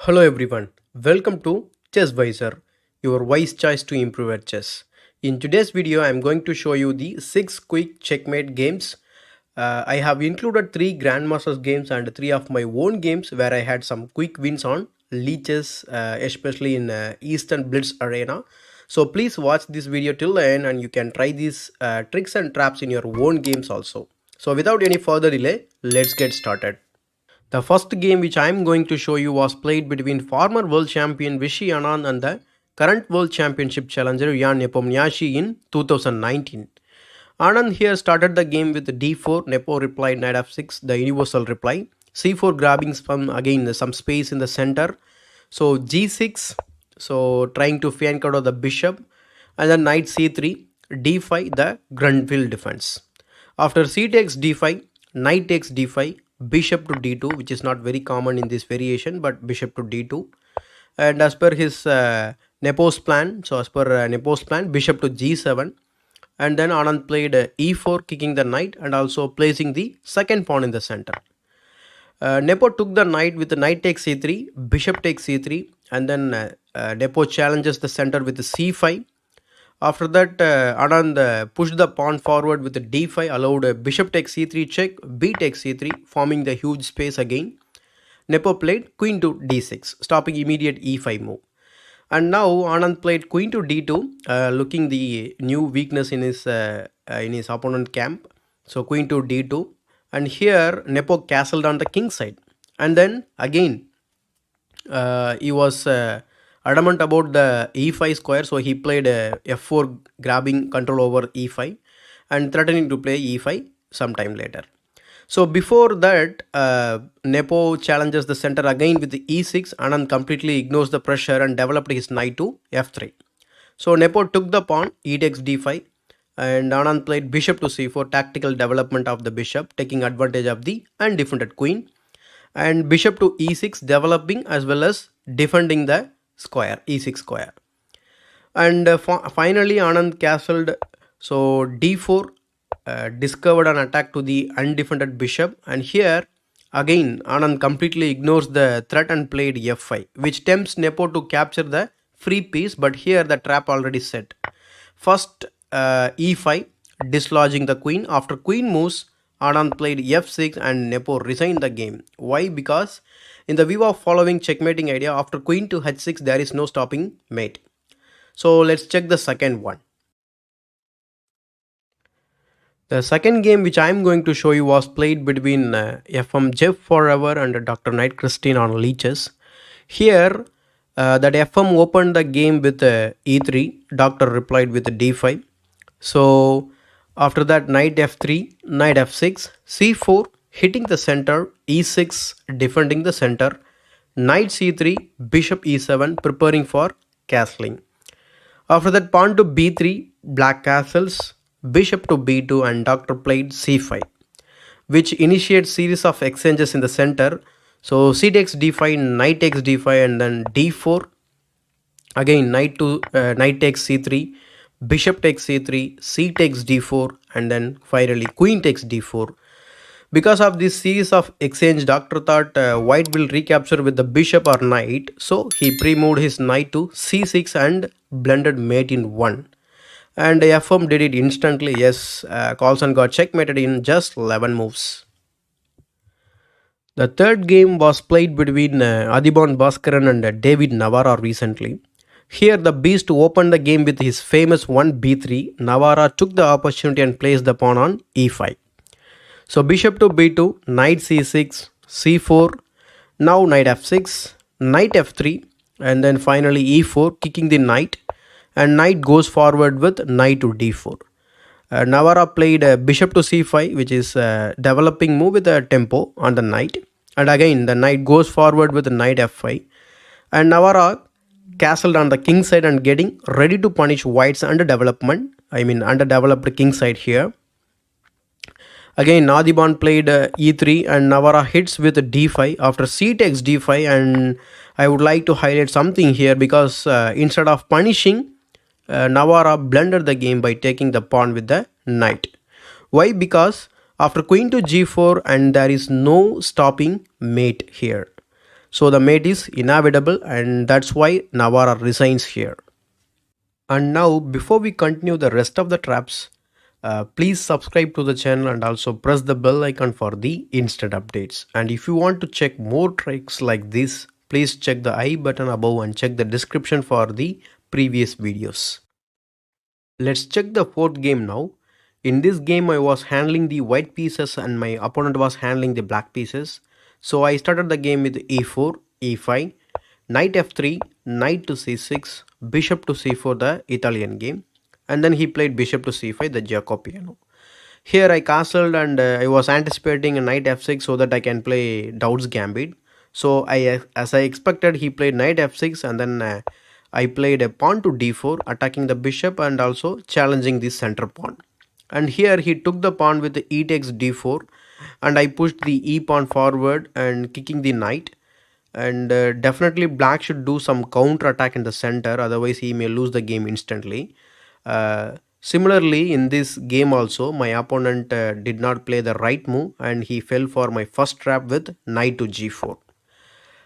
Hello everyone, welcome to ChessVisor, your wise choice to improve at chess. In today's video, I am going to show you the 6 quick checkmate games. I have included 3 Grandmasters games and 3 of my own games where I had some quick wins on leeches, especially in Eastern Blitz Arena. So please watch this video till the end and you can try these tricks and traps in your own games also. So without any further delay, let's get started. The first game which I am going to show you was played between former world champion Vishy Anand and the current world championship challenger Jan Nepomniachtchi in 2019. Anand here started the game with d4, Nepo replied knight f6, the universal reply. c4 grabbing some space in the center. So g6, so trying to flank out of the bishop, and then knight c3, d5, the Grundfield defense. After c takes d5, knight takes d5, bishop to d2, which is not very common in this variation, but bishop to d2. And as per his Nepo's plan, bishop to g7. And then Anand played e4, kicking the knight and also placing the second pawn in the center. Nepo took the knight with the knight takes c3, bishop takes c3, and then Nepo challenges the center with the c5. After that, Anand pushed the pawn forward with the d5, allowed bishop takes c3 check, b takes c3, forming the huge space again. Nepo played queen to d6, stopping immediate e5 move. And now Anand played queen to d2, looking the new weakness in his opponent camp. So queen to d2, and here Nepo castled on the king side. And then again, he was adamant about the e5 square, so he played f4, grabbing control over e5 and threatening to play e5 sometime later. So before that, Nepo challenges the center again with the e6. Anand completely ignores the pressure and developed his knight to f3. So Nepo took the pawn, e takes d5, and Anand played bishop to c4, tactical development of the bishop, taking advantage of the undefended queen, and bishop to e6, developing as well as defending the square, e6 square. And finally Anand castled, so d4, discovered an attack to the undefended bishop, and here again Anand completely ignores the threat and played f5, which tempts Nepo to capture the free piece, but here the trap already set. First e5, dislodging the queen. After queen moves, Anand played f6 and Nepo resigned the game. Why? Because in the view of following checkmating idea, after queen to h6 there is no stopping mate. So let's check the second one. The second game which I am going to show you was played between FM Jeff Forever and Dr. Knight Christine on leeches. Here that FM opened the game with e3, Doctor replied with d5. So after that, knight f3, knight f6, c4, hitting the center, e6, defending the center, knight c3, bishop e7, preparing for castling. After that, pawn to b3, black castles, bishop to b2, and Doctor played c5, which initiates series of exchanges in the center. So c takes d5, knight takes d5, and then d4. Again, knight takes c3, bishop takes c3, c takes d4, and then finally queen takes d4. Because of this series of exchange, Doctor thought white will recapture with the bishop or knight, so he pre-moved his knight to c6 and blended mate in 1. And FM did it instantly. Yes, Carlsen got checkmated in just 11 moves. The third game was played between Adhiban Bhaskaran and David Navara recently. Here the beast opened the game with his famous 1b3. Navara took the opportunity and placed the pawn on e5. So bishop to b2, knight c6, c4, now knight f6, knight f3, and then finally e4, kicking the knight, and knight goes forward with knight to d4. Navara played bishop to c5, which is developing move with a tempo on the knight, and again the knight goes forward with knight f5, and Navara castled on the king side and getting ready to punish white's underdeveloped king side here. Again, Adhiban played e3 and Navara hits with d5 after c takes d5, and I would like to highlight something here because instead of punishing, Navara blundered the game by taking the pawn with the knight. Why? Because after queen to g4 and there is no stopping mate here. So the mate is inevitable, and that's why Navara resigns here. And now, before we continue the rest of the traps, please subscribe to the channel and also press the bell icon for the instant updates. And if you want to check more tricks like this, please check the I button above and check the description for the previous videos. Let's check the fourth game now. In this game, I was handling the white pieces and my opponent was handling the black pieces. So I started the game with e4, e5, knight f3, knight to c6, bishop to c4, the Italian game. And then he played bishop to c5, the Jacobiano. Here I castled and I was anticipating a knight f6 so that I can play Daud's gambit. So as I expected, he played knight f6 and then I played a pawn to d4, attacking the bishop and also challenging the center pawn. And here he took the pawn with the e takes d4 and I pushed the e pawn forward and kicking the knight. And definitely black should do some counter attack in the center, otherwise he may lose the game instantly. Similarly, in this game also, my opponent did not play the right move and he fell for my first trap with knight to g4.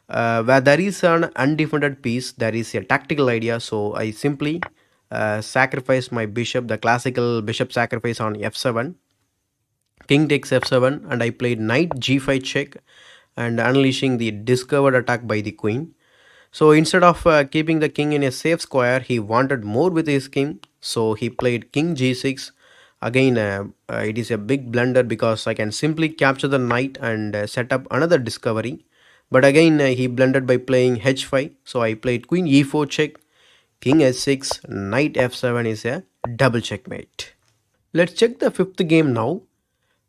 Where there is an undefended piece, there is a tactical idea, so I simply sacrifice my bishop, the classical bishop sacrifice on f7. King takes f7 and I played knight g5 check and unleashing the discovered attack by the queen. So instead of keeping the king in a safe square, he wanted more with his king. So he played king g6. Again, it is a big blunder because I can simply capture the knight and set up another discovery. But again, he blundered by playing h5. So I played queen e4 check, king h6, knight f7 is a double checkmate. Let's check the fifth game now.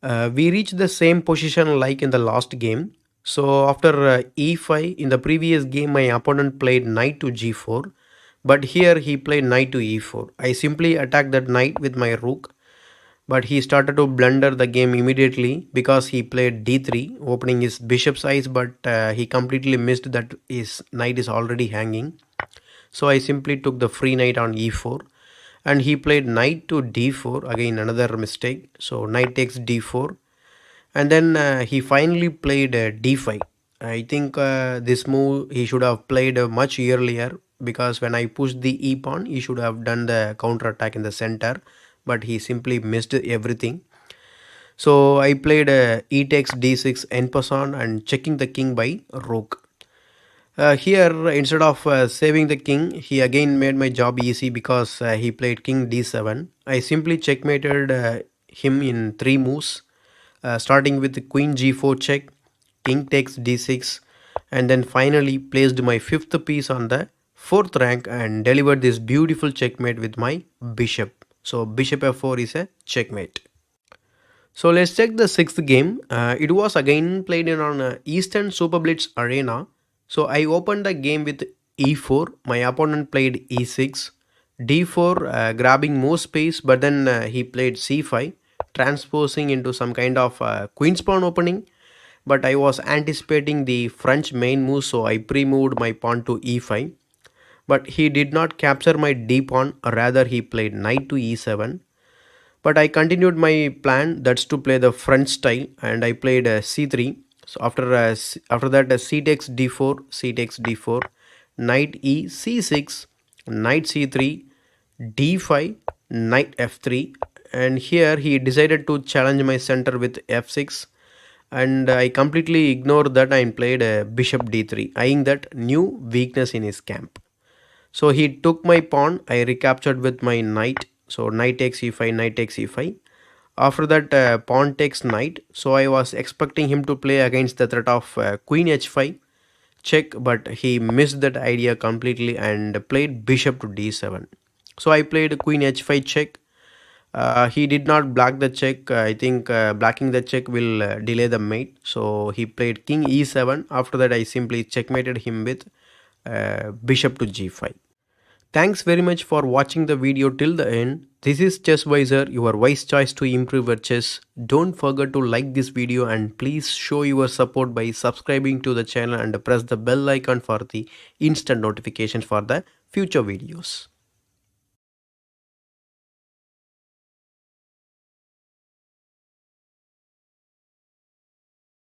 We reached the same position like in the last game. So after e5, in the previous game my opponent played knight to g4, but here he played knight to e4. I simply attacked that knight with my rook, but he started to blunder the game immediately because he played d3, opening his bishop's eyes, but he completely missed that his knight is already hanging. So I simply took the free knight on e4 and he played knight to d4, again another mistake. So knight takes d4 and then he finally played d5. I think this move he should have played much earlier, because when I pushed the e pawn he should have done the counter attack in the center, but he simply missed everything. So I played e takes d6 en passant and checking the king by rook. Here, instead of saving the king, he again made my job easy because he played king d7. I simply checkmated him in 3 moves, starting with the queen g4 check, king takes d6, and then finally placed my 5th piece on the 4th rank and delivered this beautiful checkmate with my bishop. So bishop f4 is a checkmate. So let's check the sixth game. It was again played in on Eastern Super Blitz Arena. So I opened the game with e4. My opponent played e6, d4, grabbing more space, but then he played c5, transposing into some kind of queen's pawn opening. But I was anticipating the French main move, so I pre-moved my pawn to e5. But he did not capture my d pawn, rather he played knight to e7. But I continued my plan, that's to play the French style, and I played c3. So after that c takes d4, c takes d4, knight e c6, knight c3, d5, knight f3, and here he decided to challenge my center with f6, and I completely ignored that and played bishop d3, eyeing that new weakness in his camp. So he took my pawn, I recaptured with my knight. So knight takes e5, knight takes e5. After that pawn takes knight. So I was expecting him to play against the threat of queen h5 check, but he missed that idea completely and played bishop to d7. So I played queen h5 check. He did not block the check. I think blocking the check will delay the mate. So he played king e7. After that I simply checkmated him with bishop to g5. Thanks very much for watching the video till the end. This is ChessWiser, your wise choice to improve your chess. Don't forget to like this video and please show your support by subscribing to the channel and press the bell icon for the instant notifications for the future videos.